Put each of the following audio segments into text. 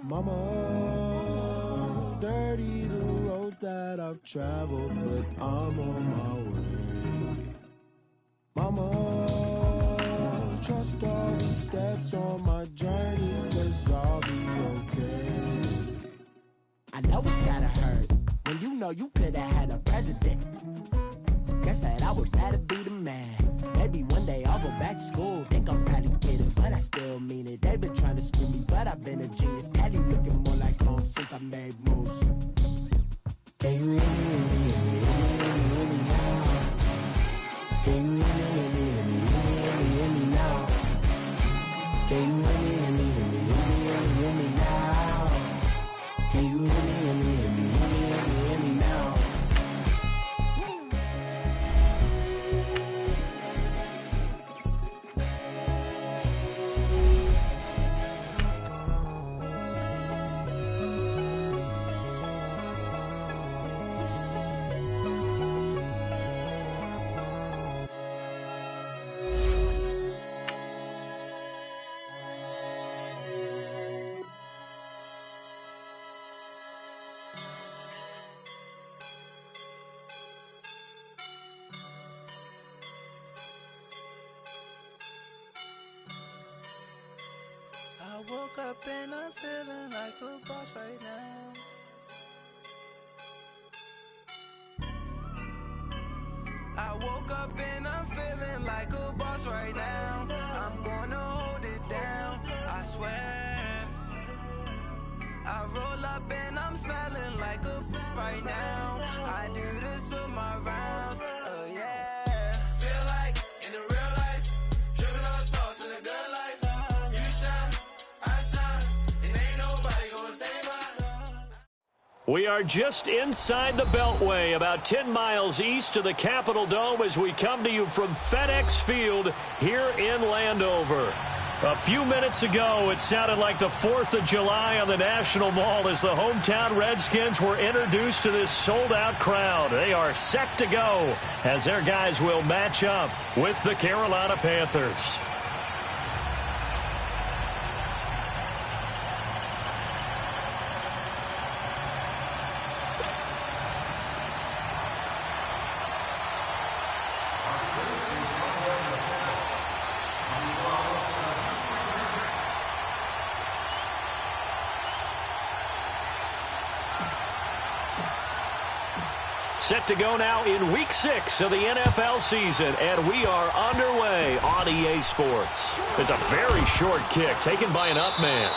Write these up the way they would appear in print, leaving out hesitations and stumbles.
Mama, dirty the roads that I've traveled, but I'm on my way. Mama, trust all the steps on my journey, 'cause I'll be okay. I know it's gotta hurt when you know you could've had a president. Guess that I would rather be the man. Maybe one day I'll go back to school. Think I'm probably kidding, but I still mean it. They've been trying to screw me, but I've been a genius. Caddy looking more like home since I made moves. Can you hear me, hear me, hear me, hear me, hear me now? Can you hear me, hear me, hear me, hear me, hear me, hear me now? Can you hear me, hear me, hear me, hear me, hear me, hear me now? Can you hear me, hear me, hear me, hear me, hear me, hear me now? I woke up and I'm feeling like a boss right now. I woke up and I'm feeling like a boss right now. I'm gonna hold it down, I swear. I roll up and I'm smelling like a right now. I do this for my rounds, oh yeah. Feel like in the real life, dripping on sauce in the good life. You shine, I shine, and ain't nobody gonna take my. We are just inside the Beltway, about 10 miles east of the Capitol Dome as we come to you from FedEx Field here in Landover. A few minutes ago, it sounded like the 4th of July on the National Mall as the hometown Redskins were introduced to this sold-out crowd. They are set to go as their guys will match up with the Carolina Panthers. Set to go now in Week 6 of the NFL season, and we are underway on EA Sports. It's a very short kick taken by an up man.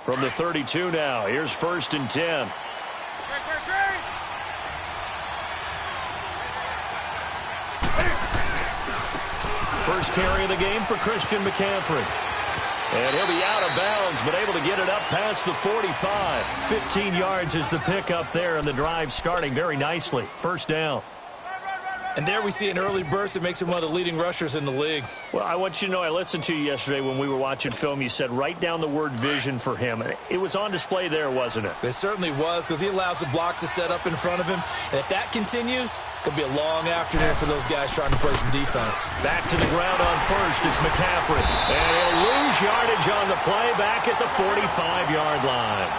From the 32 now, here's 1st and 10. First carry of the game for Christian McCaffrey. And he'll be out of bounds, but able to get it up past the 45. 15 yards is the pickup there, and the drive starting very nicely. 1st down. And there we see an early burst that makes him one of the leading rushers in the league. Well, I want you to know, I listened to you yesterday when we were watching film. You said write down the word vision for him. It was on display there, wasn't it? It certainly was, because he allows the blocks to set up in front of him. And if that continues, it'll be a long afternoon for those guys trying to play some defense. Back to the ground on 1st. It's McCaffrey. And he'll lose yardage on the play back at the 45-yard line.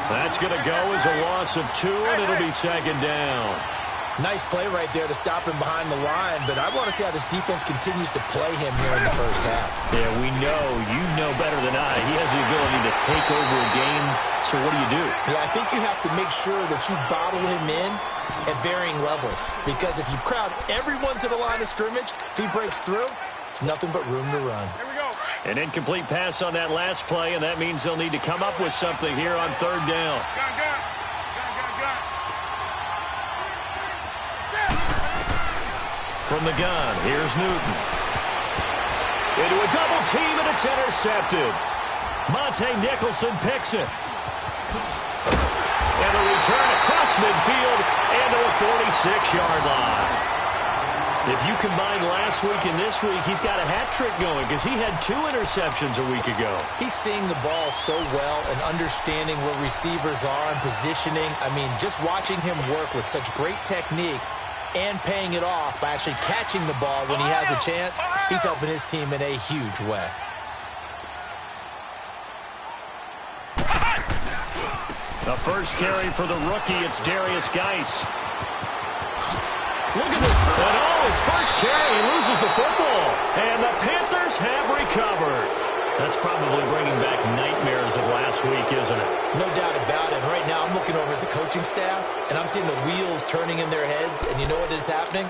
That's going to go as a loss of 2, and it'll be 2nd down. Nice play right there to stop him behind the line, but I want to see how this defense continues to play him here in the 1st half. Yeah, we know. You know better than I. He has the ability to take over a game. So what do? Yeah, I think you have to make sure that you bottle him in at varying levels, because if you crowd everyone to the line of scrimmage, if he breaks through, it's nothing but room to run. Here we go. An incomplete pass on that last play, and that means they'll need to come up with something here on 3rd down. Gun. From the gun, here's Newton. Into a double team, and it's intercepted. Monte Nicholson picks it. And a return across midfield and to the 46-yard line. If you combine last week and this week, he's got a hat trick going because he had 2 interceptions a week ago. He's seeing the ball so well and understanding where receivers are and positioning. I mean, just watching him work with such great technique and paying it off by actually catching the ball when he has a chance, he's helping his team in a huge way. The first carry for the rookie, it's Darius Geis. Look at this. And his first carry, he loses the football. And the Panthers have recovered. That's probably bringing back nightmares of last week, isn't it? No doubt about it. Right now, I'm looking over at the coaching staff, and I'm seeing the wheels turning in their heads. And you know what is happening?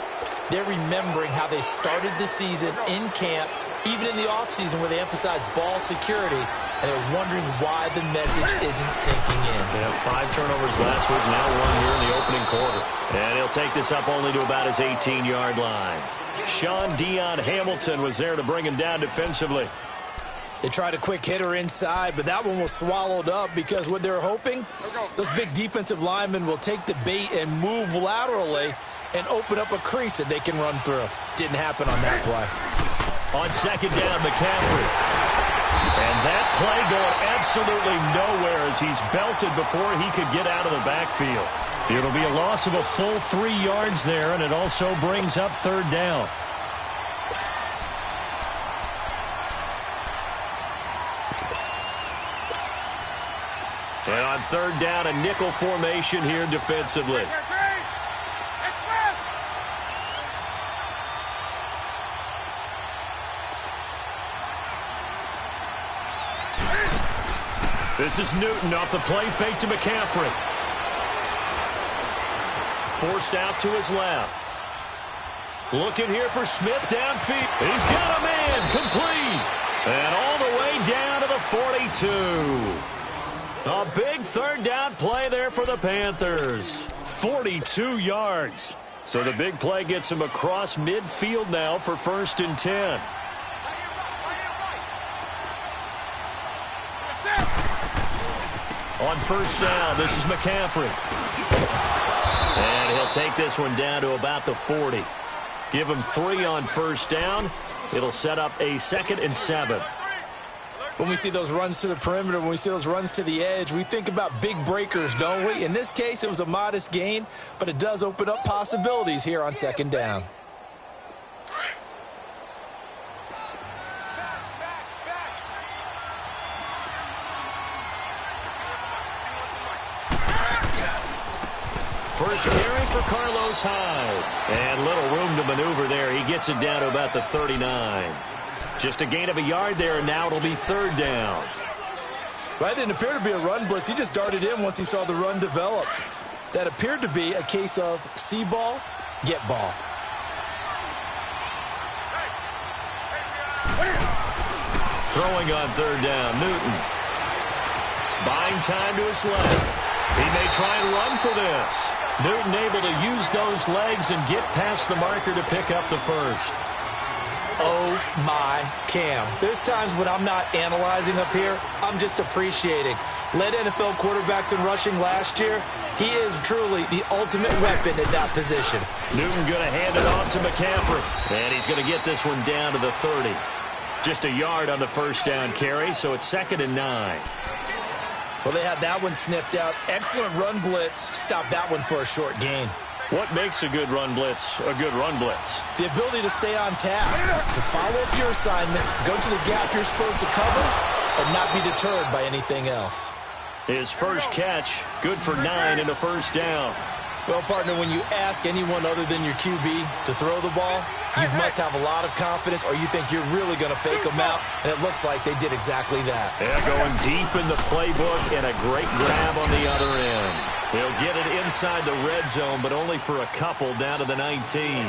They're remembering how they started the season in camp, even in the offseason where they emphasized ball security, and they're wondering why the message isn't sinking in. They have 5 turnovers last week, now 1 here in the opening quarter. And he'll take this up only to about his 18-yard line. Sean Dion Hamilton was there to bring him down defensively. They tried a quick hitter inside, but that one was swallowed up because what they're hoping, those big defensive linemen will take the bait and move laterally and open up a crease that they can run through. Didn't happen on that play. On 2nd down, McCaffrey. And that play going absolutely nowhere as he's belted before he could get out of the backfield. It'll be a loss of a full 3 yards there, and it also brings up 3rd down. And on 3rd down, a nickel formation here defensively. This is Newton off the play fake to McCaffrey. Forced out to his left. Looking here for Smith downfield. He's got a man complete. And all the way down to the 42. A big 3rd down play there for the Panthers. 42 yards. So the big play gets him across midfield now for 1st and 10. On 1st down, this is McCaffrey. And he'll take this one down to about the 40. Give him 3 on 1st down. It'll set up a 2nd and 7. When we see those runs to the perimeter, when we see those runs to the edge, we think about big breakers, don't we? In this case, it was a modest gain, but it does open up possibilities here on 2nd down. First carry for Carlos Hyde. And little room to maneuver there. He gets it down to about the 39. Just a gain of a yard there, and now it'll be 3rd down. That didn't appear to be a run blitz. He just darted in once he saw the run develop. That appeared to be a case of see ball, get ball. Throwing on 3rd down, Newton. buying time to his left. He may try and run for this. Newton able to use those legs and get past the marker to pick up the first. Oh, my Cam. There's times when I'm not analyzing up here. I'm just appreciating. Led NFL quarterbacks in rushing last year. He is truly the ultimate weapon at that position. Newton going to hand it off to McCaffrey. And he's going to get this one down to the 30. Just a yard on the first down carry, so it's 2nd and 9. Well, they had that one sniffed out. Excellent run blitz. Stopped that one for a short gain. What makes a good run blitz a good run blitz? The ability to stay on task, to follow up your assignment, go to the gap you're supposed to cover, and not be deterred by anything else. His first catch, good for 9 and a first down. Well, partner, when you ask anyone other than your QB to throw the ball, you must have a lot of confidence or you think you're really going to fake them out, and it looks like they did exactly that. Yeah, going deep in the playbook and a great grab on the other end. He'll get it inside the red zone, but only for a couple down to the 19.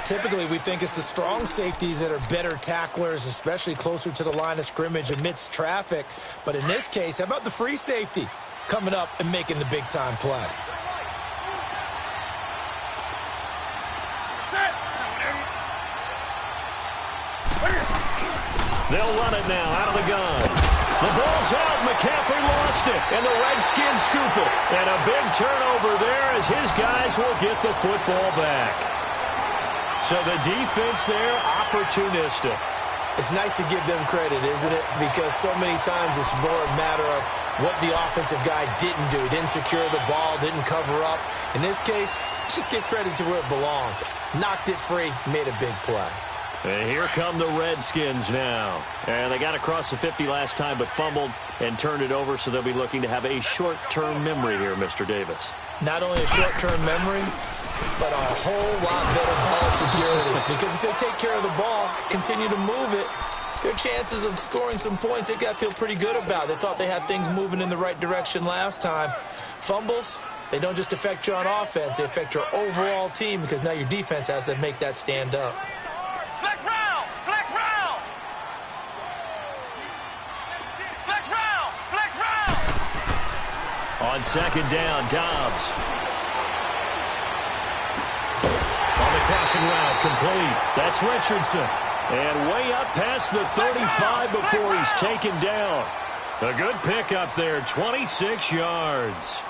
Typically, we think it's the strong safeties that are better tacklers, especially closer to the line of scrimmage amidst traffic. But in this case, how about the free safety coming up and making the big-time play? They'll run it now out of the gun. The ball's out. McCaffrey lost it, and the Redskins scoop it. And a big turnover there as his guys will get the football back. So the defense there, opportunistic. It's nice to give them credit, isn't it? Because so many times it's more a matter of what the offensive guy didn't do. Didn't secure the ball, didn't cover up. In this case, let's just give credit to where it belongs. Knocked it free, made a big play. And here come the Redskins now. And they got across the 50 last time but fumbled and turned it over, so they'll be looking to have a short-term memory here, Mr. Davis. Not only a short-term memory, but a whole lot better ball security. Because if they take care of the ball, continue to move it, their chances of scoring some points, they got to feel pretty good about. They thought they had things moving in the right direction last time. Fumbles, they don't just affect you on offense, they affect your overall team because now your defense has to make that stand up. Flex round! Flex round! Flex round! Flex round! On second down, Dobbs. On the crossing route, complete. That's Richardson. And way up past the 35 before he's taken down. A good pickup there, 26 yards.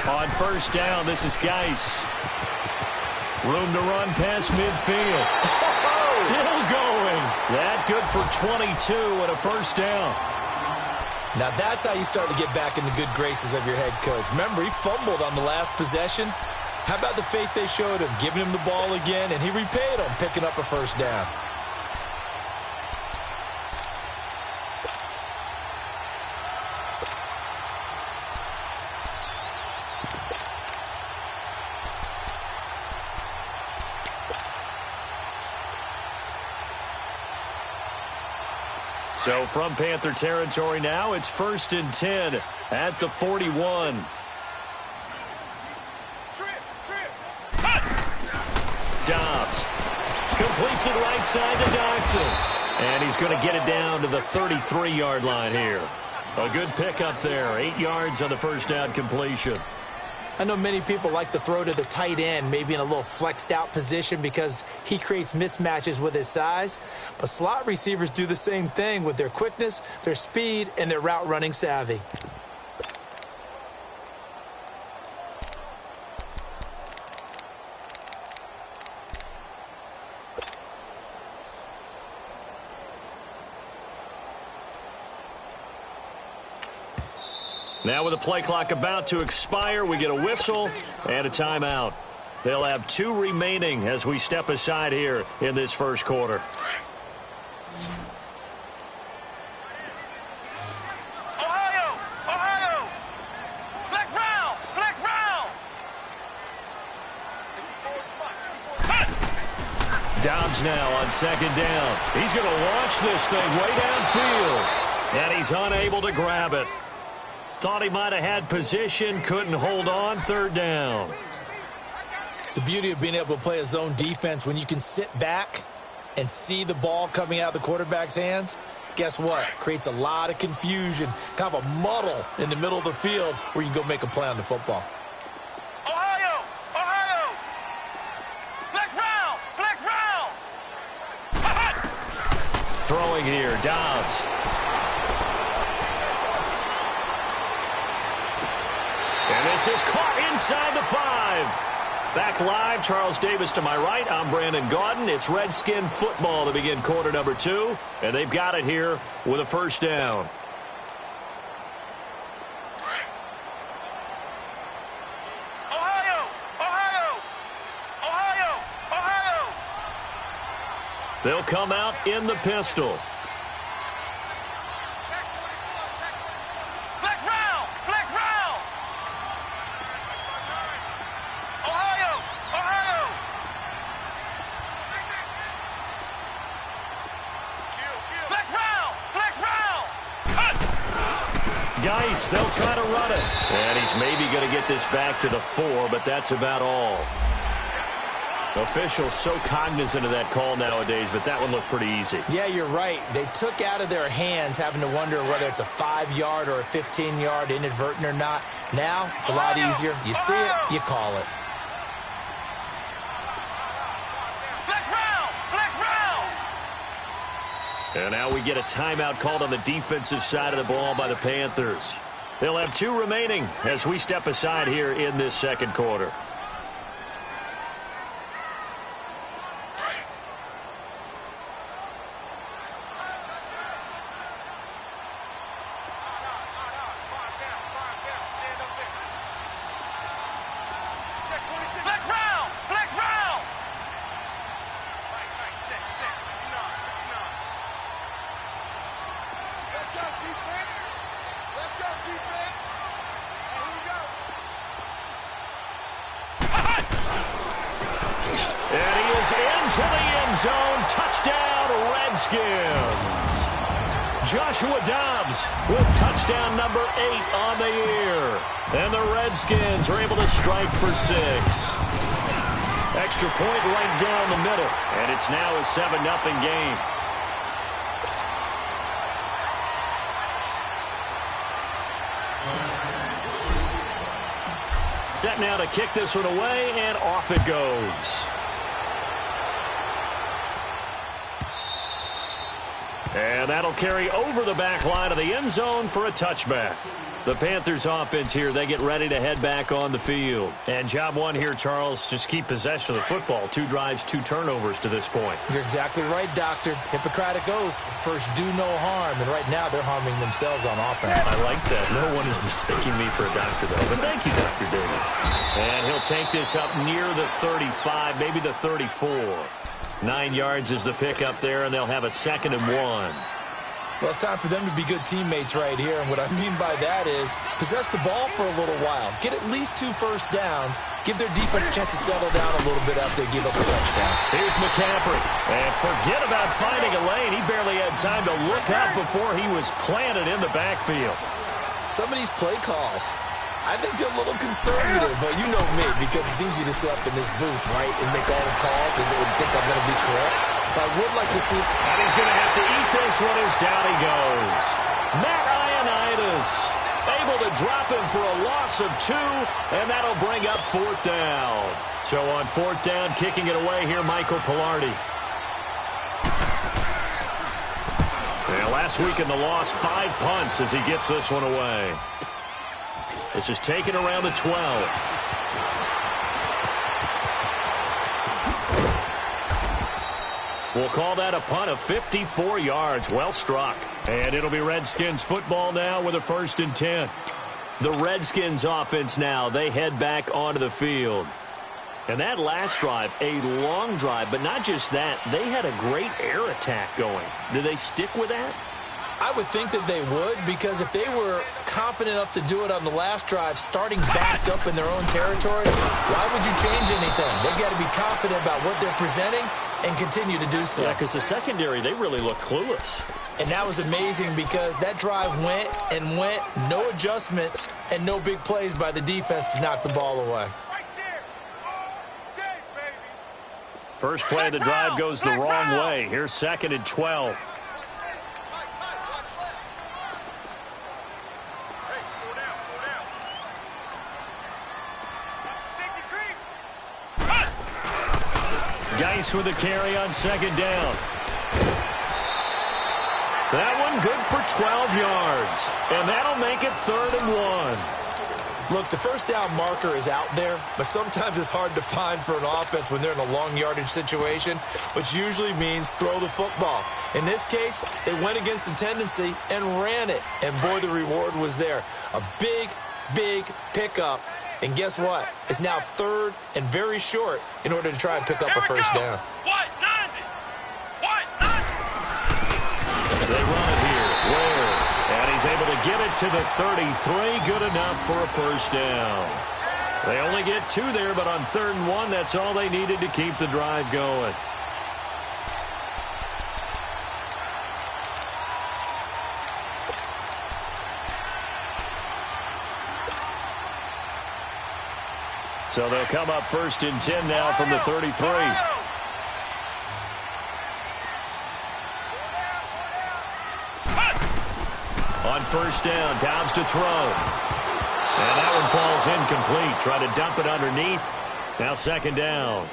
On first down, this is Geis. Room to run past midfield. Still going. That good for 22 and a first down. Now that's how you start to get back in the good graces of your head coach. Remember, he fumbled on the last possession. How about the faith they showed him, giving him the ball again, and he repaid them, picking up a first down. So from Panther territory now, it's 1st and 10 at the 41. Dobbs completes it right side to Dodson. And he's going to get it down to the 33-yard line here. A good pickup there, 8 yards on the first down completion. I know many people like to throw to the tight end, maybe in a little flexed out position because he creates mismatches with his size. But slot receivers do the same thing with their quickness, their speed, and their route running savvy. Now with the play clock about to expire, we get a whistle and a timeout. They'll have 2 remaining as we step aside here in this first quarter. Ohio! Ohio! Flex round! Flex round! Dobbs now on second down. He's going to launch this thing way downfield. And he's unable to grab it. Thought he might have had position, couldn't hold on, third down. The beauty of being able to play a zone defense when you can sit back and see the ball coming out of the quarterback's hands, guess what? Creates a lot of confusion, kind of a muddle in the middle of the field where you can go make a play on the football. Ohio! Ohio! Flex round! Flex round! Throwing here, Dobbs. And this is caught inside the 5. Back live, Charles Davis to my right. I'm Brandon Gaudin. It's Redskin football to begin quarter number 2. And they've got it here with a first down. Ohio! Ohio! Ohio! Ohio! They'll come out in the pistol. Flex round! Flex round! Ohio! Ohio! Flex round! Flex round! Geis, they'll try to run it. And he's maybe going to get this back to the 4, but that's about all. Officials so cognizant of that call nowadays, but that one looked pretty easy. Yeah, you're right. They took out of their hands having to wonder whether it's a 5-yard or a 15-yard inadvertent or not. Now, it's a lot easier. You see it, you call it. Flex round! Flex round! And now we get a timeout called on the defensive side of the ball by the Panthers. They'll have 2 remaining as we step aside here in this second quarter. Flex round! Flex round! Let's go, defense! Let's go, defense! Here we go! And he is into the end zone. Touchdown, Redskins. Joshua Dobbs with touchdown number 8 on the year. And the Redskins are able to strike for 6. Extra point right down the middle. And it's now a 7-0 game. Set now to kick this one away, and off it goes. And that'll carry over the back line of the end zone for a touchback. The Panthers offense here, they get ready to head back on the field. And job one here, Charles, just keep possession of the football. 2 drives, 2 turnovers to this point. You're exactly right, Doctor. Hippocratic oath. First, do no harm. And right now, they're harming themselves on offense. I like that. No one is mistaking me for a doctor, though. But thank you, Dr. Davis. And he'll take this up near the 35, maybe the 34. 9 yards is the pickup there, and they'll have a 2nd and 1. Well, it's time for them to be good teammates right here. And what I mean by that is possess the ball for a little while. Get at least 2 first downs. Give their defense a chance to settle down a little bit after they give up a touchdown. Here's McCaffrey. And forget about finding a lane. He barely had time to look up before he was planted in the backfield. Some of these play calls, I think they're a little conservative. But you know me, because it's easy to sit up in this booth, right, and make all the calls and think I'm going to be correct. I would like to see. And he's going to have to eat this one as down he goes. Matt Ioannidis able to drop him for a loss of 2, and that'll bring up 4th down. So on 4th down, kicking it away here, Michael Pilardi. And last week in the loss, 5 punts as he gets this one away. This is taken around the 12. We'll call that a punt of 54 yards. Well struck. And it'll be Redskins football now with a 1st and 10. The Redskins offense now, they head back onto the field. And that last drive, a long drive, but not just that. They had a great air attack going. Do they stick with that? I would think that they would, because if they were competent enough to do it on the last drive, starting backed up in their own territory, why would you change anything? They've got to be confident about what they're presenting and continue to do so. Yeah, because the secondary, they really look clueless. And that was amazing because that drive went and went, no adjustments, and no big plays by the defense to knock the ball away. First play of the drive goes the wrong way. Here's 2nd and 12. Geis with a carry on 2nd down. That one good for 12 yards. And that'll make it 3rd and 1. Look, the first down marker is out there, but sometimes it's hard to find for an offense when they're in a long yardage situation, which usually means throw the football. In this case, they went against the tendency and ran it. And boy, the reward was there. A big, big pickup. And guess what? It's now 3rd and very short in order to try and pick up a first down. What? 90. What? 90. They run it here. Ware. And he's able to get it to the 33. Good enough for a first down. They only get 2 there, but on 3rd and 1, that's all they needed to keep the drive going. So they'll come up 1st and 10 now from the 33. On 1st down, Downs to throw. And that one falls incomplete. Try to dump it underneath. Now 2nd down.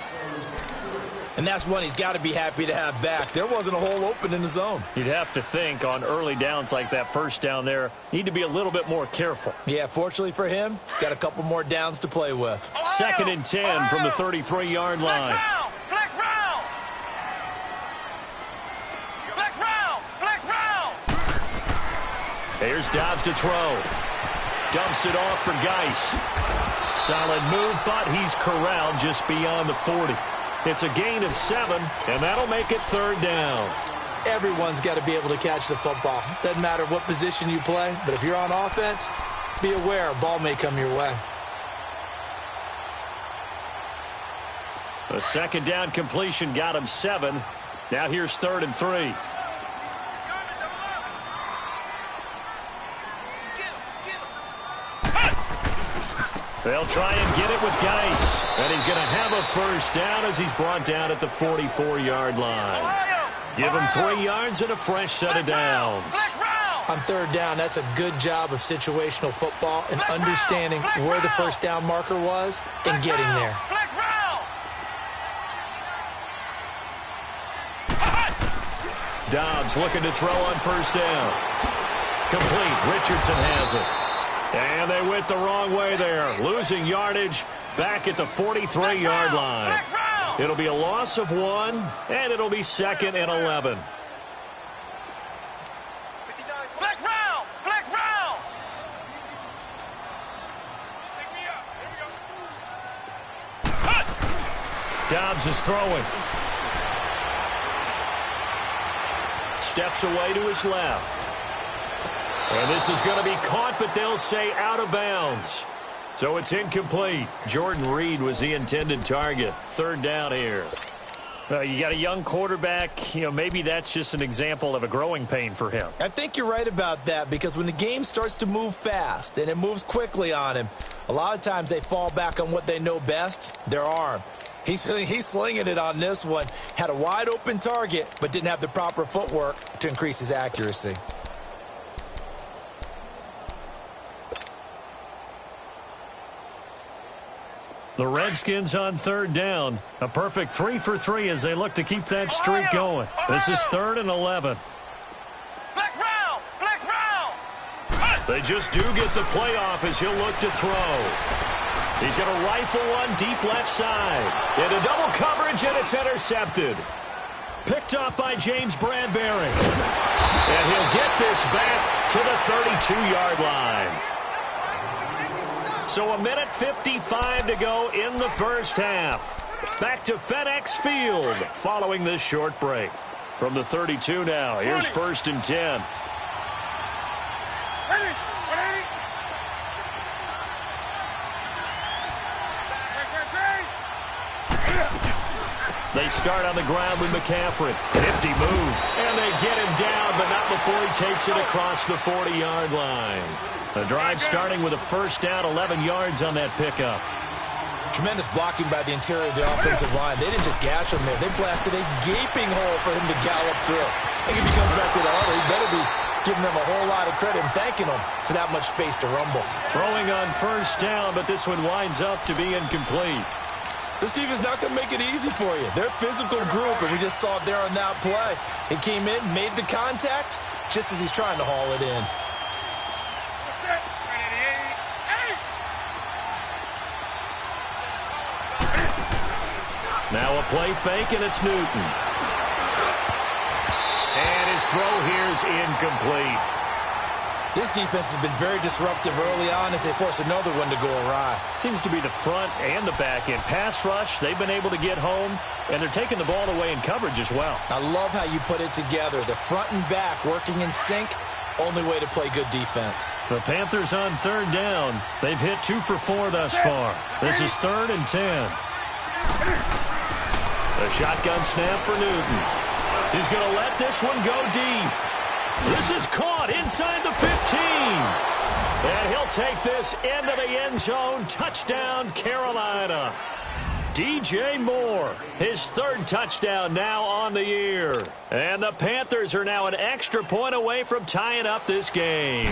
And that's one he's got to be happy to have back. There wasn't a hole open in the zone. You'd have to think on early downs like that first down there, need to be a little bit more careful. Yeah, fortunately for him, got a couple more downs to play with. 2nd and 10 from the 33-yard line. Flex round. Flex round. Flex round. Here's Dobbs to throw. Dumps it off for Geis. Solid move, but he's corralled just beyond the 40. It's a gain of 7, and that'll make it 3rd down. Everyone's got to be able to catch the football. Doesn't matter what position you play, but if you're on offense, be aware a ball may come your way. A 2nd down completion got him 7. Now here's 3rd and 3. They'll try and get it with Geis. And he's going to have a first down as he's brought down at the 44-yard line. Give him 3 yards and a fresh set of downs. On 3rd down, that's a good job of situational football and understanding where the first down marker was and getting there. Dobbs looking to throw on 1st down. Complete. Richardson has it. And they went the wrong way there. Losing yardage back at the 43-yard line. It'll be a loss of 1, and it'll be 2nd and 11. Flex round! Flex round! Dobbs is throwing. Steps away to his left. And this is going to be caught, but they'll say out of bounds. So it's incomplete. Jordan Reed was the intended target. 3rd down here. You got a young quarterback. Maybe that's just an example of a growing pain for him. I think you're right about that because when the game starts to move fast and it moves quickly on him, a lot of times they fall back on what they know best, their arm. He's slinging it on this one. Had a wide open target, but didn't have the proper footwork to increase his accuracy. The Redskins on 3rd down. A perfect 3 for 3 as they look to keep that streak going. This is 3rd and 11. Flex round! Flex round! They just do get the playoff as he'll look to throw. He's going to rifle one deep left side. Into double coverage, and it's intercepted. Picked off by James Bradbury. And he'll get this back to the 32-yard line. So 1:55 to go in the first half. Back to FedEx Field following this short break. From the 32 now, here's 1st and 10. They start on the ground with McCaffrey. Nifty move. And they get him down, but not before he takes it across the 40-yard line. The drive starting with a first down, 11 yards on that pickup. Tremendous blocking by the interior of the offensive line. They didn't just gash him there. They blasted a gaping hole for him to gallop through. I think if he comes back to the huddle, he better be giving them a whole lot of credit and thanking them for that much space to rumble. Throwing on first down, but this one winds up to be incomplete. This defense is not going to make it easy for you. They're a physical group, and we just saw it there on that play. He came in, made the contact, just as he's trying to haul it in. Now a play fake, and it's Newton. And his throw here is incomplete. This defense has been very disruptive early on as they force another one to go awry. Seems to be the front and the back end. Pass rush, they've been able to get home, and they're taking the ball away in coverage as well. I love how you put it together. The front and back working in sync, only way to play good defense. The Panthers on third down. They've hit 2 for 4 thus far. This is 3rd and 10. A shotgun snap for Newton. He's going to let this one go deep. This is caught inside the 15. And he'll take this into the end zone. Touchdown, Carolina. DJ Moore, his 3rd touchdown now on the year. And the Panthers are now an extra point away from tying up this game.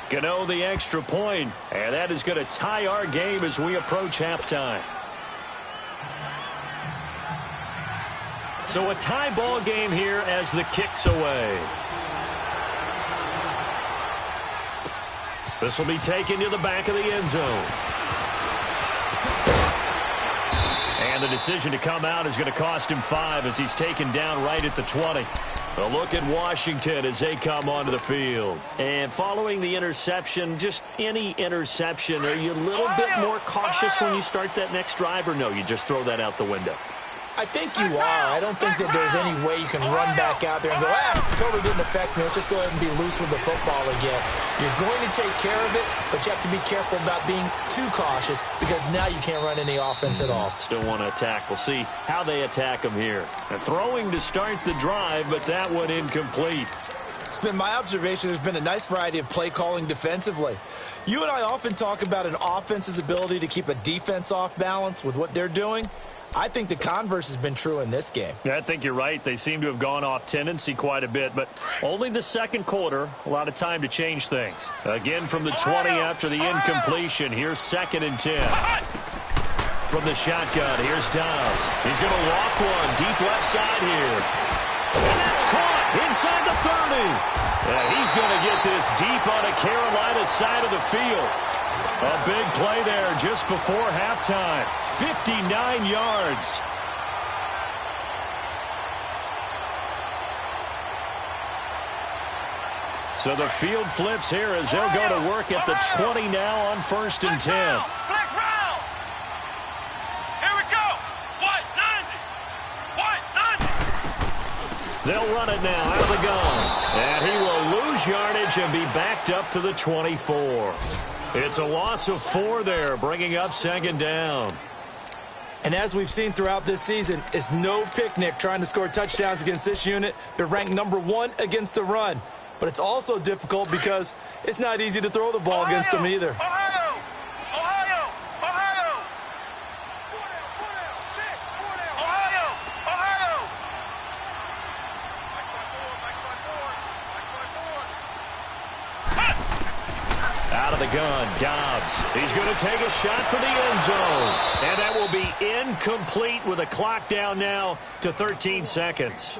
Gano the extra point, and that is going to tie our game as we approach halftime. So a tie ball game here as the kick's away. This will be taken to the back of the end zone. And the decision to come out is going to cost him 5 as he's taken down right at the 20. A look at Washington as they come onto the field. And following the interception, just any interception, are you a little bit more cautious when you start that next drive, or no, you just throw that out the window? I think you are. I don't think that there's any way you can run back out there and go, totally didn't affect me. Let's just go ahead and be loose with the football again. You're going to take care of it, but you have to be careful about being too cautious because now you can't run any offense at all. Still want to attack. We'll see how they attack him here. They're throwing to start the drive, but that one incomplete. It's been my observation there's been a nice variety of play calling defensively. You and I often talk about an offense's ability to keep a defense off balance with what they're doing. I think the converse has been true in this game. Yeah, I think you're right. They seem to have gone off tendency quite a bit, but only the second quarter, a lot of time to change things. Again from the 20 after the incompletion. Here's 2nd and 10. From the shotgun, here's Dobbs. He's going to walk one deep left side here. And that's caught inside the 30. Yeah, he's going to get this deep on the Carolina side of the field. A big play there just before halftime. 59 yards. So the field flips here as they'll go to work at the 20 now on 1st and 10. Flex round. Here we go. 190. They'll run it now out of the gun. And he will lose yardage and be backed up to the 24. It's a loss of 4 there, bringing up 2nd down. And as we've seen throughout this season, it's no picnic trying to score touchdowns against this unit. They're ranked number 1 against the run. But it's also difficult because it's not easy to throw the ball against them either. Ohio. Out of the gun, Dobbs. He's going to take a shot for the end zone. And that will be incomplete with a clock down now to 13 seconds.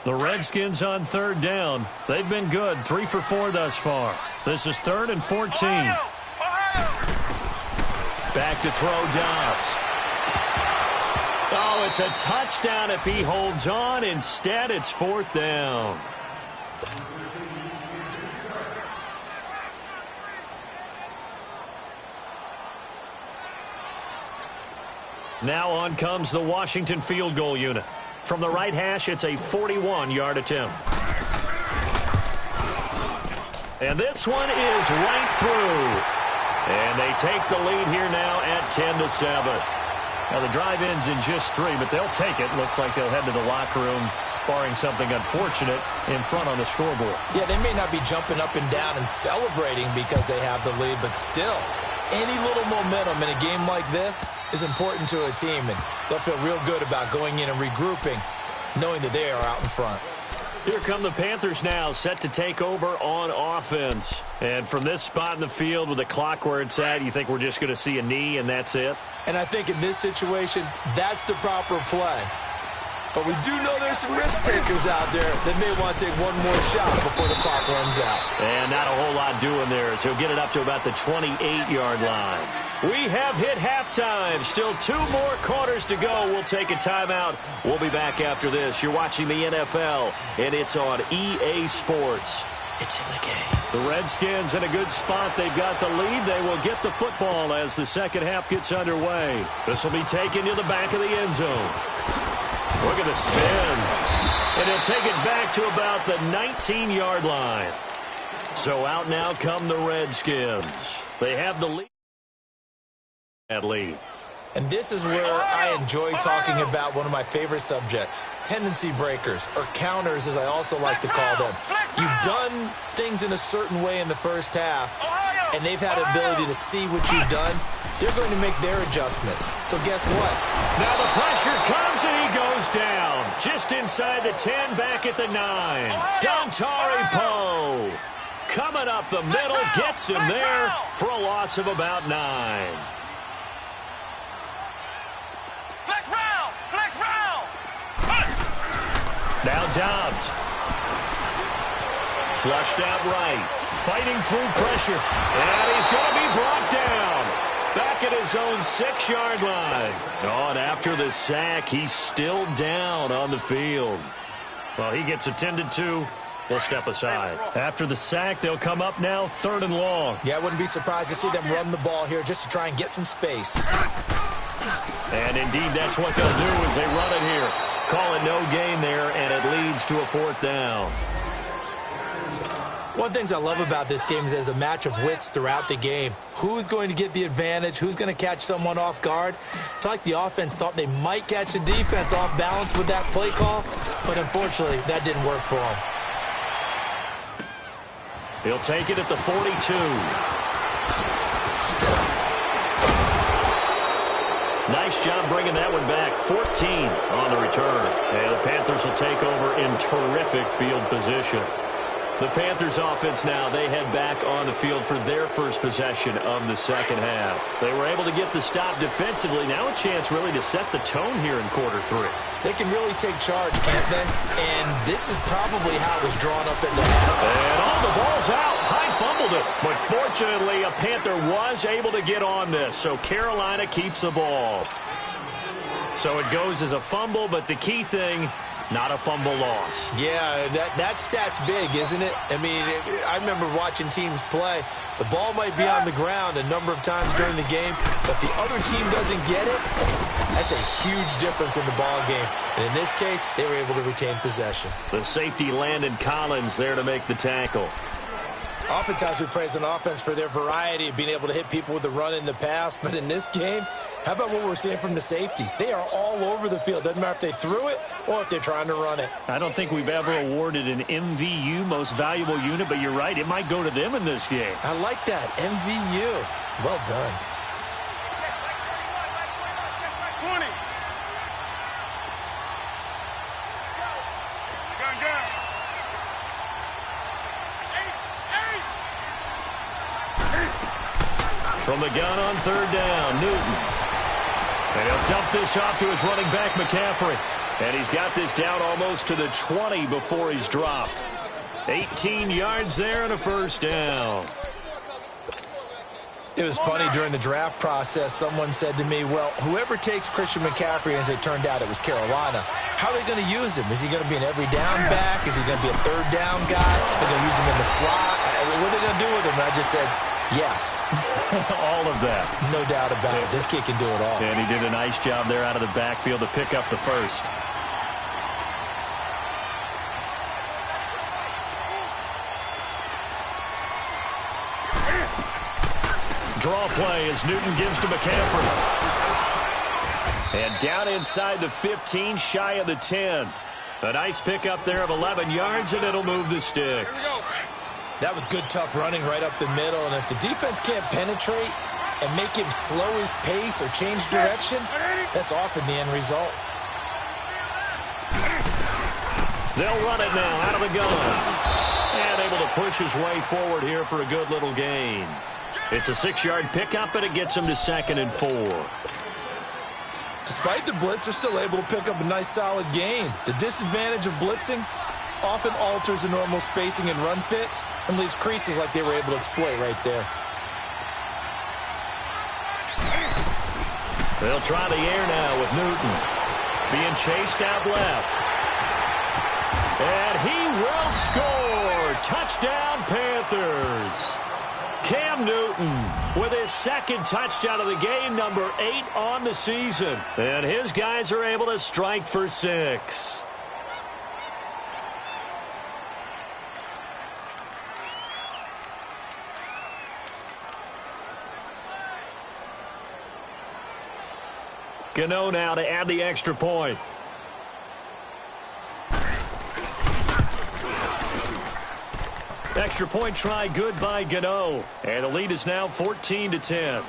The Redskins on 3rd down. They've been good, 3 for 4 thus far. This is 3rd and 14. Back to throw Dobbs. Oh, it's a touchdown if he holds on. Instead, it's 4th down. Now on comes the Washington field goal unit. From the right hash, it's a 41-yard attempt. And this one is right through. And they take the lead here now at 10-7. Now, the drive ends in just 3, but they'll take it. Looks like they'll head to the locker room, barring something unfortunate, in front on the scoreboard. Yeah, they may not be jumping up and down and celebrating because they have the lead, but still, any little momentum in a game like this is important to a team, and they'll feel real good about going in and regrouping, knowing that they are out in front. Here come the Panthers now, set to take over on offense. And from this spot in the field with the clock where it's at, you think we're just going to see a knee and that's it? And I think in this situation, that's the proper play. But we do know there's some risk takers out there that may want to take one more shot before the clock runs out. And not a whole lot doing there as he'll get it up to about the 28-yard line. We have hit halftime. Still 2 more quarters to go. We'll take a timeout. We'll be back after this. You're watching the NFL, and it's on EA Sports. It's in the game. The Redskins in a good spot. They've got the lead. They will get the football as the second half gets underway. This will be taken to the back of the end zone. Look at the spin. And he'll take it back to about the 19-yard line. So out now come the Redskins. They have the lead. And this is where I enjoy talking about one of my favorite subjects, tendency breakers, or counters as I also like to call them. You've done things in a certain way in the first half, and they've had the ability to see what you've done. They're going to make their adjustments. So guess what? Now the pressure comes and he goes down. Just inside the 10, back at the 9. Dontari Poe coming up the middle, gets him there for a loss of about 9. Now Dobbs. Flushed out right. Fighting through pressure. And he's going to be brought down. Back at his own 6-yard line. Oh, and after the sack, he's still down on the field. Well, he gets attended to. We'll step aside. After the sack, they'll come up now 3rd and long. Yeah, I wouldn't be surprised to see them run the ball here just to try and get some space. And indeed, that's what they'll do as they run it here. Call it no gain there, and it leads to a 4th down. One of the things I love about this game is there's a match of wits throughout the game. Who's going to get the advantage? Who's going to catch someone off guard? I feel like the offense thought they might catch the defense off balance with that play call, but unfortunately, that didn't work for them. He'll take it at the 42. Nice job bringing that one back. 14 on the return. And the Panthers will take over in terrific field position. The Panthers offense now, they head back on the field for their first possession of the second half. They were able to get the stop defensively. Now a chance really to set the tone here in quarter 3. They can really take charge, can't they? And this is probably how it was drawn up at the half. And all the ball's out. Hyde fumbled it. But fortunately, a Panther was able to get on this. So Carolina keeps the ball. So it goes as a fumble, but the key thing, not a fumble loss. Yeah, that stat's big, isn't it? I mean, I remember watching teams play. The ball might be on the ground a number of times during the game, but the other team doesn't get it. That's a huge difference in the ball game. And in this case, they were able to retain possession. The safety Landon Collins there to make the tackle. Oftentimes we praise an offense for their variety of being able to hit people with the run in the past. But in this game, how about what we're seeing from the safeties? They are all over the field. Doesn't matter if they threw it or if they're trying to run it. I don't think we've ever awarded an MVU, most valuable unit, but you're right. It might go to them in this game. I like that. MVU. Well done. 20. From the gun on 3rd down, Newton. And he'll dump this off to his running back, McCaffrey. And he's got this down almost to the 20 before he's dropped. 18 yards there and a 1st down. It was funny during the draft process. Someone said to me, well, whoever takes Christian McCaffrey, as it turned out, it was Carolina. How are they going to use him? Is he going to be an every down back? Is he going to be a 3rd down guy? They're going to use him in the slot? What are they going to do with him? And I just said, yes. All of that. No doubt about it. This kid can do it all. And he did a nice job there out of the backfield to pick up the 1st. Draw play as Newton gives to McCaffrey. And down inside the 15, shy of the 10. A nice pickup there of 11 yards, and it'll move the sticks. That was good, tough running right up the middle. And if the defense can't penetrate and make him slow his pace or change direction, that's often the end result. They'll run it now out of the gun. And able to push his way forward here for a good little gain. It's a 6-yard pickup, and it gets him to 2nd and 4. Despite the blitz, they're still able to pick up a nice, solid gain. The disadvantage of blitzing often alters the normal spacing and run fits and leaves creases like they were able to exploit right there. They'll try the air now with Newton. Being chased out left. And he will score! Touchdown, Panthers! Cam Newton with his 2nd touchdown of the game, number 8 on the season. And his guys are able to strike for 6. Gano now to add the extra point. Extra point try good by Gano. And the lead is now 14-10.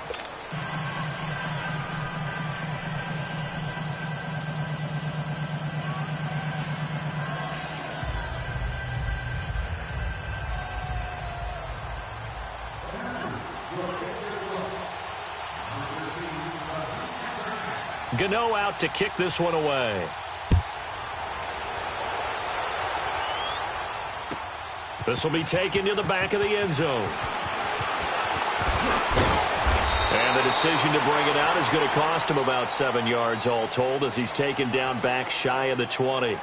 Gano out to kick this one away. This will be taken to the back of the end zone. And the decision to bring it out is going to cost him about 7 yards all told as he's taken down back shy of the 20.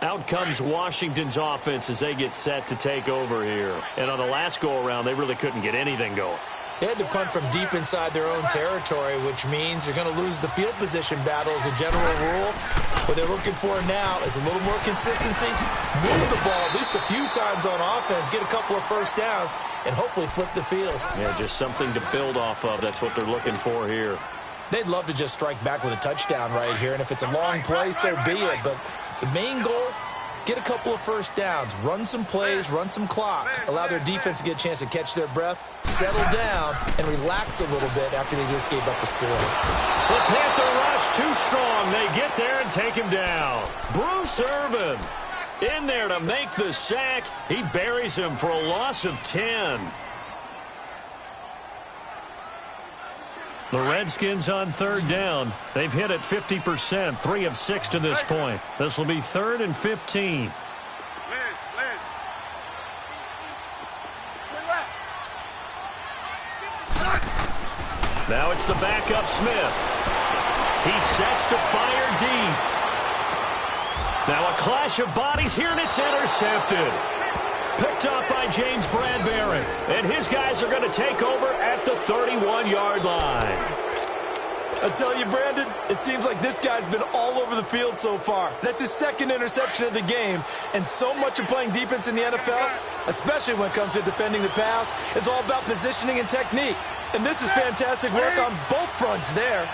Out comes Washington's offense as they get set to take over here. And on the last go-around, they really couldn't get anything going. They had to punt from deep inside their own territory, which means they're going to lose the field position battle as a general rule. What they're looking for now is a little more consistency, move the ball at least a few times on offense, get a couple of first downs, and hopefully flip the field. Yeah, just something to build off of. That's what they're looking for here. They'd love to just strike back with a touchdown right here, and if it's a long play, so be it. But the main goal, get a couple of first downs, run some plays, run some clock, allow their defense to get a chance to catch their breath, settle down, and relax a little bit after they just gave up a score. The Panther rush too strong. They get there and take him down. Bruce Irvin in there to make the sack. He buries him for a loss of 10. The Redskins on 3rd down. They've hit it 50%, 3 of 6 to this point. This will be 3rd and 15. Now it's the backup Smith. He sets to fire deep. Now a clash of bodies here, and it's intercepted. Picked up by James Bradbury. And his guys are going to take over at the 31-yard line. I tell you, Brandon, it seems like this guy's been all over the field so far. That's his 2nd interception of the game. And so much of playing defense in the NFL, especially when it comes to defending the pass, is all about positioning and technique. And this is fantastic work on both fronts there.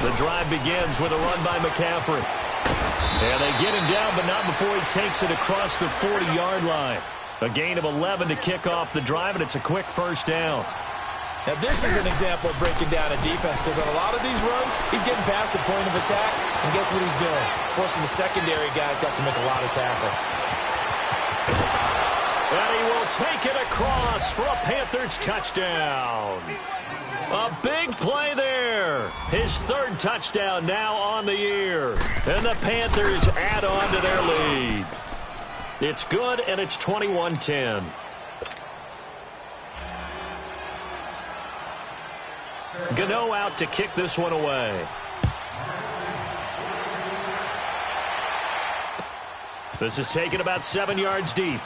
The drive begins with a run by McCaffrey. And they get him down, but not before he takes it across the 40-yard line. A gain of 11 to kick off the drive, and it's a quick first down. Now, this is an example of breaking down a defense, because on a lot of these runs, he's getting past the point of attack, and guess what he's doing? Forcing the secondary guys to have to make a lot of tackles. And he will take it across for a Panthers touchdown. A big play there. His 3rd touchdown now on the year. And the Panthers add on to their lead. It's good, and it's 21-10. Gano out to kick this one away. This is taken about 7 yards deep.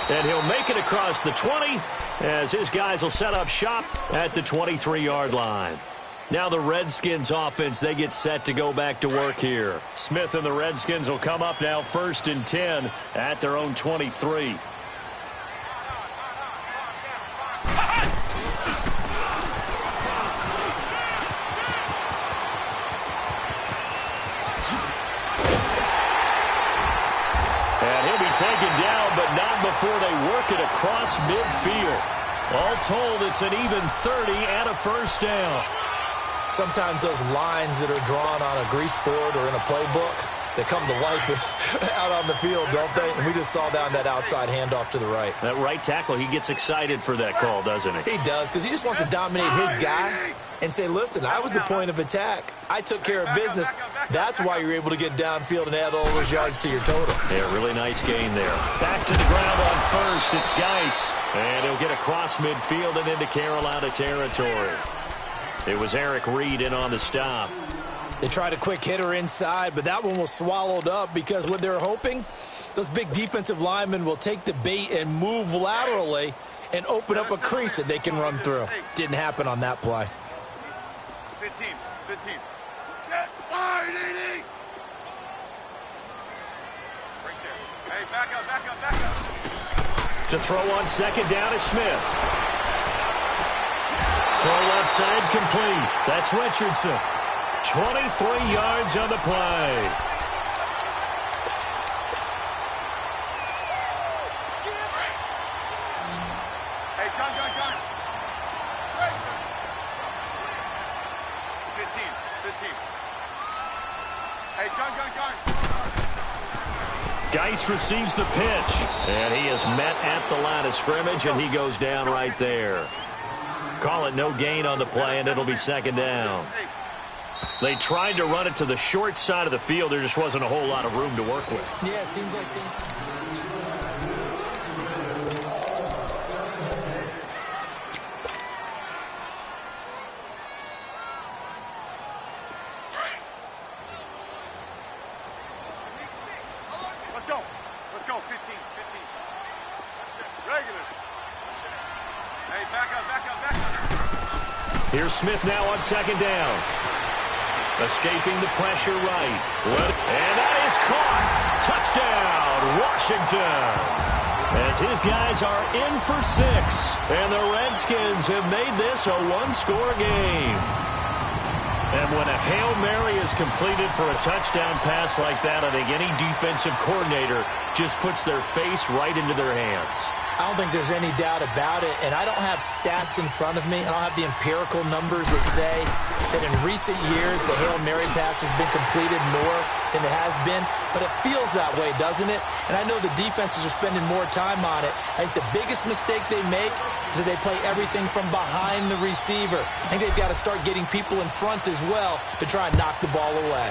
And he'll make it across the 20 as his guys will set up shop at the 23-yard line. Now the Redskins offense, they get set to go back to work here. Smith and the Redskins will come up now 1st and 10 at their own 23. Taken down, but not before they work it across midfield. All told, it's an even 30 and a first down. Sometimes those lines that are drawn on a grease board or in a playbook, they come to life out on the field, don't they? And we just saw down that outside handoff to the right. That right tackle, he gets excited for that call, doesn't he? He does, because he just wants to dominate his guy and say, listen, I was the point of attack. I took care of business. That's why you're able to get downfield and add all those yards to your total. Yeah, really nice gain there. Back to the ground on first. It's Geis. And he'll get across midfield and into Carolina territory. It was Eric Reed in on the stop. They tried a quick hitter inside, but that one was swallowed up because what they're hoping, those big defensive linemen will take the bait and move laterally and open up a crease that they can run through. Didn't happen on that play. 15. Hey, back up. To throw on second down is Smith. Throw left side complete. That's Richardson. 23 yards on the play. Hey, gun. 15. Hey, gun. Geis receives the pitch, and he is met at the line of scrimmage, and he goes down right there. Call it no gain on the play, and it'll be second down. They tried to run it to the short side of the field. There just wasn't a whole lot of room to work with. Yeah, it seems like things... Let's go. 15. Regular. Hey, back up. Here's Smith now on second down. Escaping the pressure right. And that is caught. Touchdown, Washington. As his guys are in for 6. And the Redskins have made this a one-score game. And when a Hail Mary is completed for a touchdown pass like that, I think any defensive coordinator just puts their face right into their hands. I don't think there's any doubt about it, and I don't have stats in front of me. I don't have the empirical numbers that say that in recent years the Hail Mary pass has been completed more than it has been, but it feels that way, doesn't it? And I know the defenses are spending more time on it. I think the biggest mistake they make is that they play everything from behind the receiver. I think they've got to start getting people in front as well to try and knock the ball away.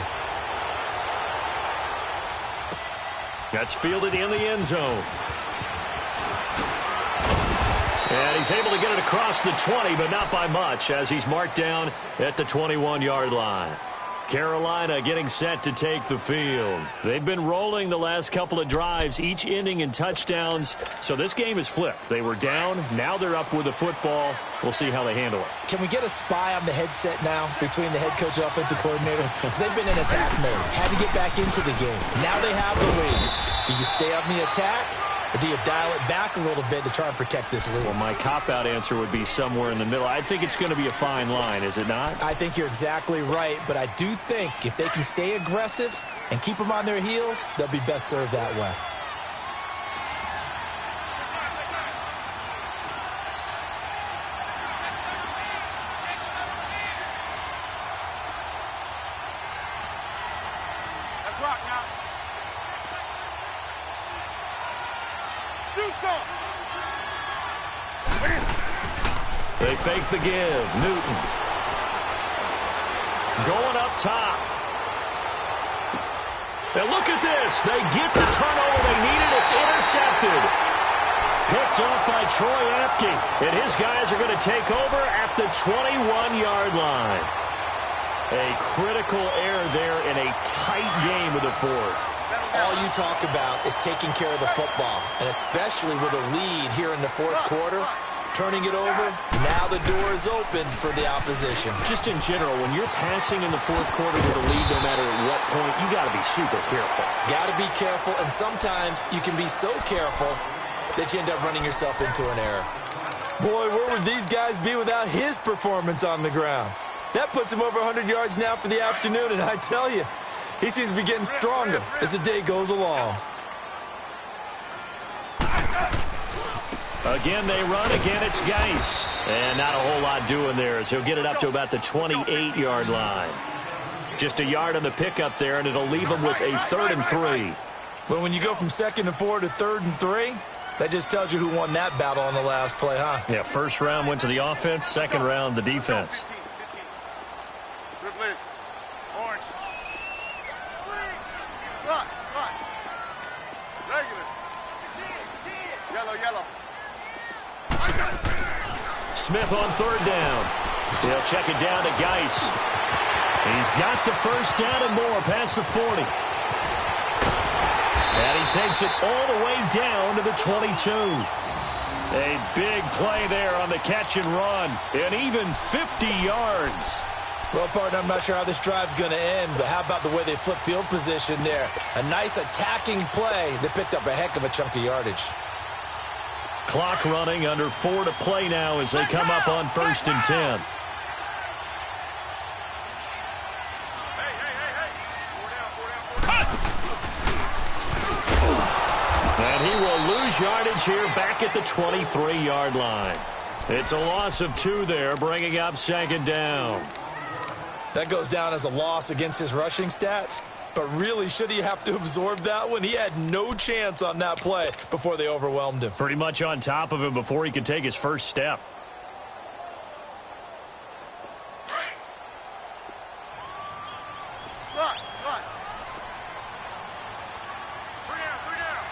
That's fielded in the end zone. And he's able to get it across the 20, but not by much, as he's marked down at the 21-yard line. Carolina getting set to take the field. They've been rolling the last couple of drives, each ending in touchdowns. So this game is flipped. They were down. Now they're up with the football. We'll see how they handle it. Can we get a spy on the headset now between the head coach and offensive coordinator? Because they've been in attack mode. Had to get back into the game. Now they have the lead. Do you stay on the attack? Or do you dial it back a little bit to try and protect this lead? Well, my cop-out answer would be somewhere in the middle. I think it's going to be a fine line, is it not? I think you're exactly right, but I do think if they can stay aggressive and keep them on their heels, they'll be best served that way. Let's rock now. They fake the give. Newton. Going up top. And look at this. They get the turnover they needed. It's intercepted. Picked off by Troy Apke. And his guys are going to take over at the 21-yard line. A critical error there in a tight game of the fourth. all you talk about is taking care of the football, and especially with a lead here in the fourth quarter, turning it over, now the door is open for the opposition. Just in general, when you're passing in the fourth quarter with a lead, no matter at what point, you got to be super careful. Got to be careful, and sometimes you can be so careful that you end up running yourself into an error. Boy, where would these guys be without his performance on the ground? That puts him over 100 yards now for the afternoon, and I tell you, he seems to be getting stronger as the day goes along. Again, they run. Again, it's Geis. And not a whole lot doing there as he'll get it up to about the 28-yard line. Just a yard on the pickup there, and it'll leave him with a 3rd and 3. But when you go from 2nd and 4 to 3rd and 3, that just tells you who won that battle on the last play, huh? Yeah, first round went to the offense, second round the defense. 15. Orange. Front. Regular. Yellow. Smith on 3rd down. He'll check it down to Geis. He's got the first down and more past the 40. And he takes it all the way down to the 22. A big play there on the catch and run. And even 50 yards. Well, partner, I'm not sure how this drive's going to end, but how about the way they flip field position there? A nice attacking play that picked up a heck of a chunk of yardage. Clock running, under 4 to play now as they come up on 1st and 10. And he will lose yardage here back at the 23-yard line. It's a loss of 2 there, bringing up 2nd down. That goes down as a loss against his rushing stats. But really, should he have to absorb that one? He had no chance on that play before they overwhelmed him. Pretty much on top of him before he could take his first step. Front. 3 down.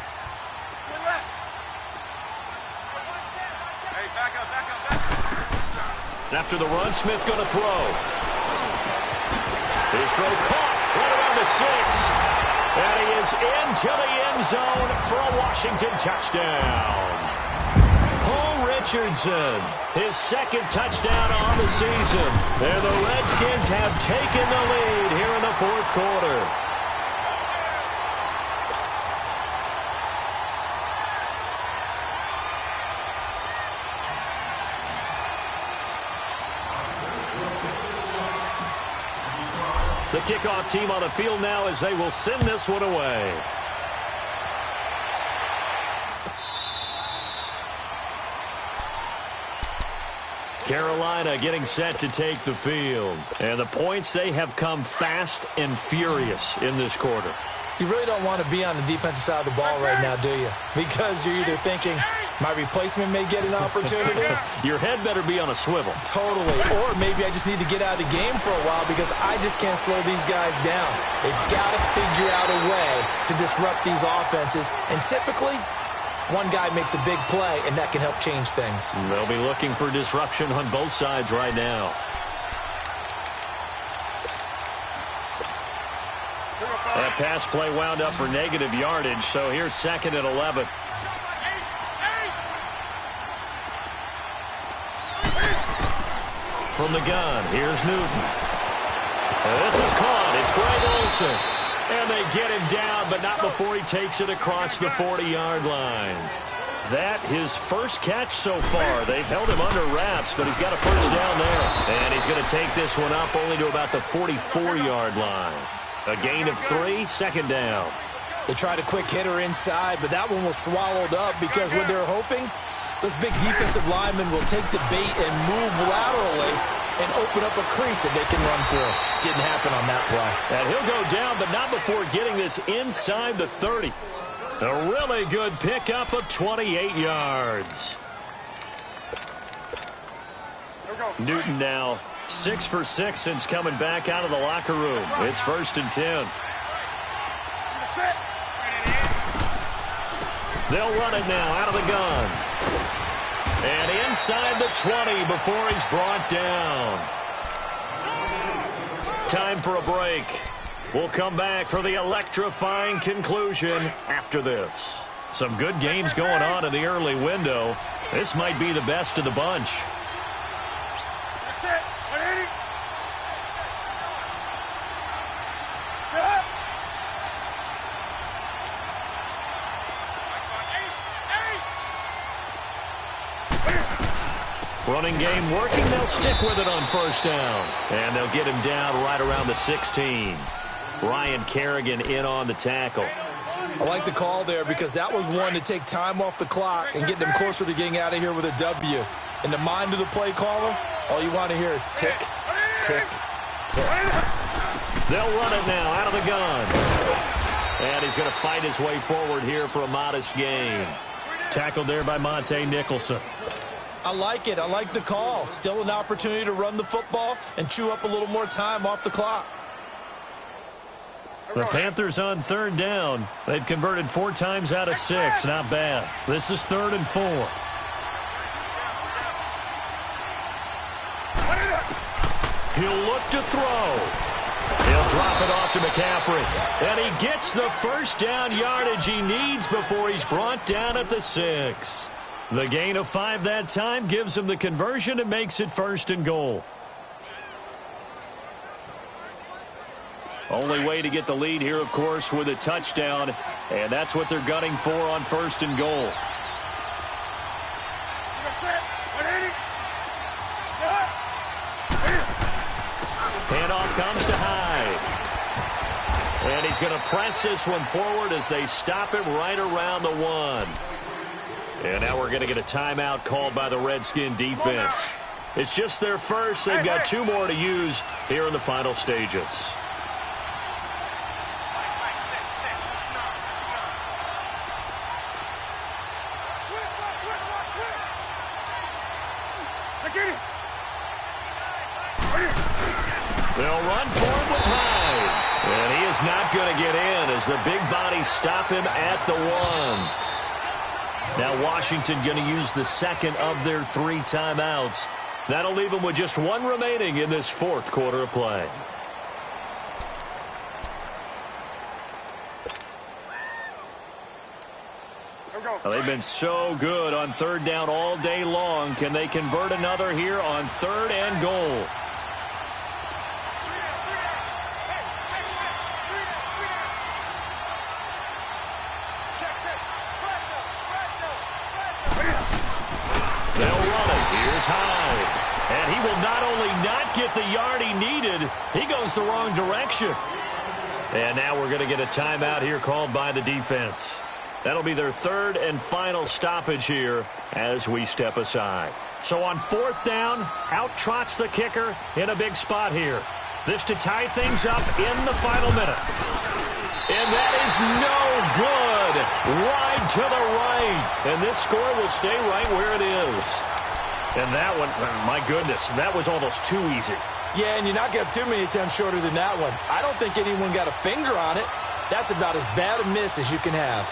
Good left. Hey, back up. After the run, Smith going to throw. His throw caught right around the 6. And he is into the end zone for a Washington touchdown. Paul Richardson, his 2nd touchdown on the season. And the Redskins have taken the lead here in the 4th quarter. The kickoff team on the field now as they will send this one away. Carolina getting set to take the field. And the points, they have come fast and furious in this quarter. You really don't want to be on the defensive side of the ball right now, do you? Because you're either thinking, my replacement may get an opportunity. Your head better be on a swivel. Totally. Or maybe I just need to get out of the game for a while because I just can't slow these guys down. They've got to figure out a way to disrupt these offenses. And typically, one guy makes a big play, and that can help change things. They'll be looking for disruption on both sides right now. That pass play wound up for negative yardage, so here's 2nd and 11. From the gun, here's Newton. This is caught. It's Greg Olsen. And they get him down, but not before he takes it across the 40-yard line. That his first catch so far. They've held him under wraps, but he's got a first down there. And he's going to take this one up only to about the 44-yard line. A gain of 3, 2nd down. They tried a quick hitter inside, but that one was swallowed up because what they're hoping, those big defensive linemen will take the bait and move laterally and open up a crease that they can run through. Didn't happen on that play. And he'll go down, but not before getting this inside the 30. A really good pickup of 28 yards. Newton now 6 for 6 since coming back out of the locker room. It's 1st and 10. They'll run it now out of the gun. And inside the 20 before he's brought down. Time for a break. We'll come back for the electrifying conclusion after this. Some good games going on in the early window. This might be the best of the bunch. That's it. 180. Running game working. They'll stick with it on first down. And they'll get him down right around the 16. Ryan Kerrigan in on the tackle. I like the call there because that was one to take time off the clock and get them closer to getting out of here with a W. In the mind of the play caller, all you want to hear is tick, tick, tick. They'll run it now out of the gun. And he's going to fight his way forward here for a modest gain. Tackled there by Monte Nicholson. I like it. I like the call. Still an opportunity to run the football and chew up a little more time off the clock. The Panthers on third down. They've converted 4 times out of 6. Not bad. This is 3rd and 4. He'll look to throw. He'll drop it off to McCaffrey. And he gets the first down yardage he needs before he's brought down at the 6. The gain of 5 that time gives him the conversion and makes it 1st and goal. Only way to get the lead here, of course, with a touchdown. And that's what they're gunning for on 1st and goal. Handoff comes to Hyde. And he's going to press this one forward as they stop him right around the 1. And now we're going to get a timeout called by the Redskin defense. It's just their first. They've got 2 more to use here in the final stages. They'll run forward with Hyde. And he is not going to get in as the big bodies stop him at the 1. Now Washington going to use the second of their 3 timeouts. That'll leave them with just 1 remaining in this 4th quarter of play. Well, they've been so good on 3rd down all day long. Can they convert another here on 3rd and goal? Hyde. And he will not only not get the yard he needed, he goes the wrong direction. And now we're going to get a timeout here called by the defense. That'll be their 3rd and final stoppage here as we step aside. So on 4th down, out trots the kicker in a big spot here. This to tie things up in the final minute. And that is no good. Wide to the right. And this score will stay right where it is. And that one, my goodness, that was almost too easy. Yeah, and you're not going to have too many attempts shorter than that one. I don't think anyone got a finger on it. That's about as bad a miss as you can have.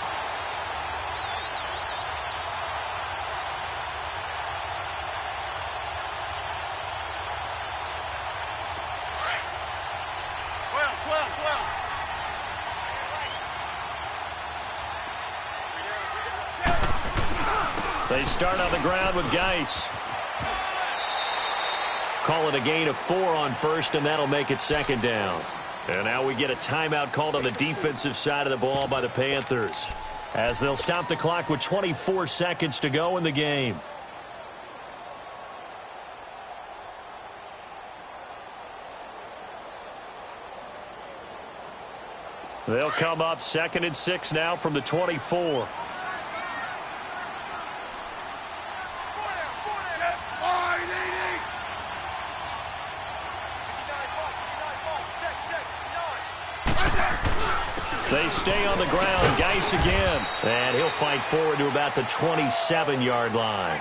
They start on the ground with Geis. Call it a gain of 4 on 1st, and that'll make it 2nd down. And now we get a timeout called on the defensive side of the ball by the Panthers, as they'll stop the clock with 24 seconds to go in the game. They'll come up 2nd and 6 now from the 24. They stay on the ground. Geis again. And he'll fight forward to about the 27-yard line.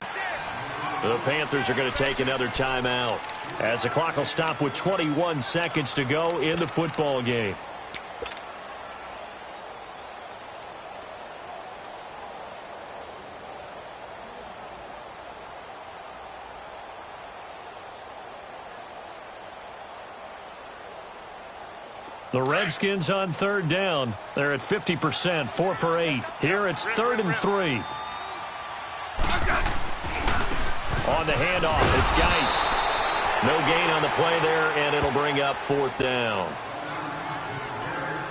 The Panthers are going to take another timeout, as the clock will stop with 21 seconds to go in the football game. The Redskins on third down. They're at 50%, 4 for 8. Here it's 3rd and 3. On the handoff, it's Geis. No gain on the play there, and it'll bring up 4th down.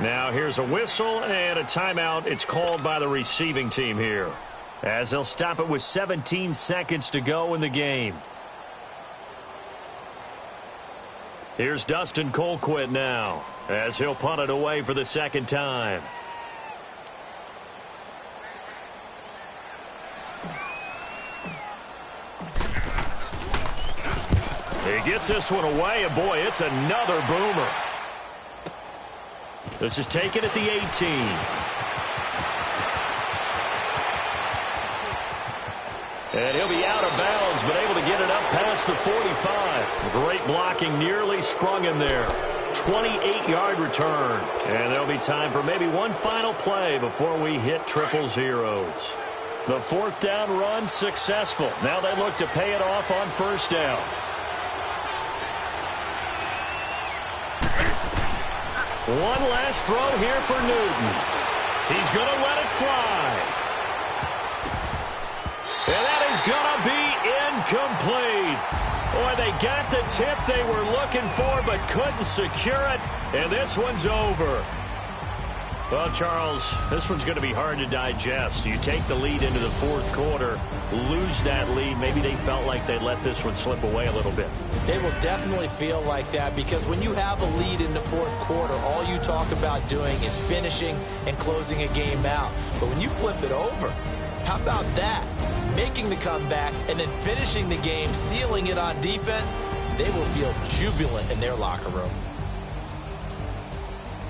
Now here's a whistle and a timeout. It's called by the receiving team here, as they'll stop it with 17 seconds to go in the game. Here's Dustin Colquitt now, as he'll punt it away for the second time. He gets this one away, and boy, it's another boomer. This is taken at the 18. And he'll be out of bounds, but able to get it up past the 45. Great blocking, nearly sprung him there. 28-yard return. And there'll be time for maybe one final play before we hit triple zeros. The 4th down run successful. Now they look to pay it off on 1st down. One last throw here for Newton. He's going to let it fly. And that is going to be incomplete. Boy, they got the tip they were looking for but couldn't secure it, and this one's over. Well, Charles, this one's going to be hard to digest. You take the lead into the 4th quarter, lose that lead. Maybe they felt like they let this one slip away a little bit. They will definitely feel like that, because when you have a lead in the 4th quarter, all you talk about doing is finishing and closing a game out. But when you flip it over, how about that? Making the comeback and then finishing the game, sealing it on defense, they will feel jubilant in their locker room.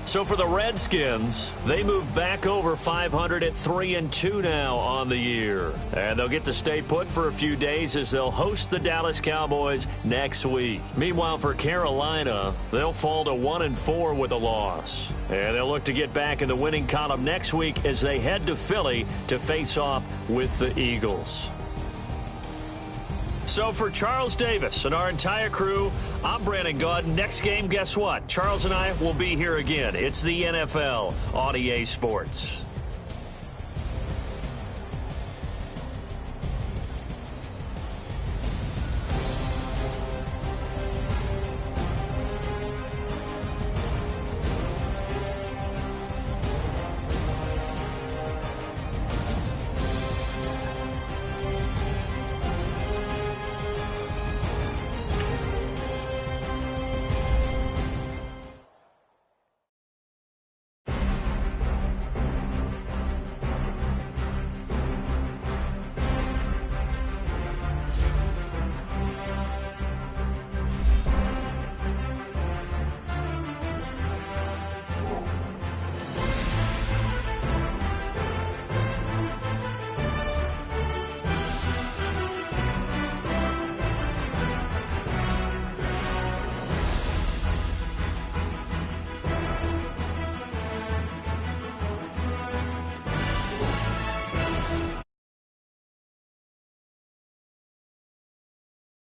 So for the Redskins, they move back over 500 at 3-2 now on the year. And they'll get to stay put for a few days as they'll host the Dallas Cowboys next week. Meanwhile, for Carolina, they'll fall to 1-4 with a loss. And they'll look to get back in the winning column next week as they head to Philly to face off with the Eagles. So for Charles Davis and our entire crew, I'm Brandon Gaudin. Next game, guess what? Charles and I will be here again. It's the NFL on EA Sports.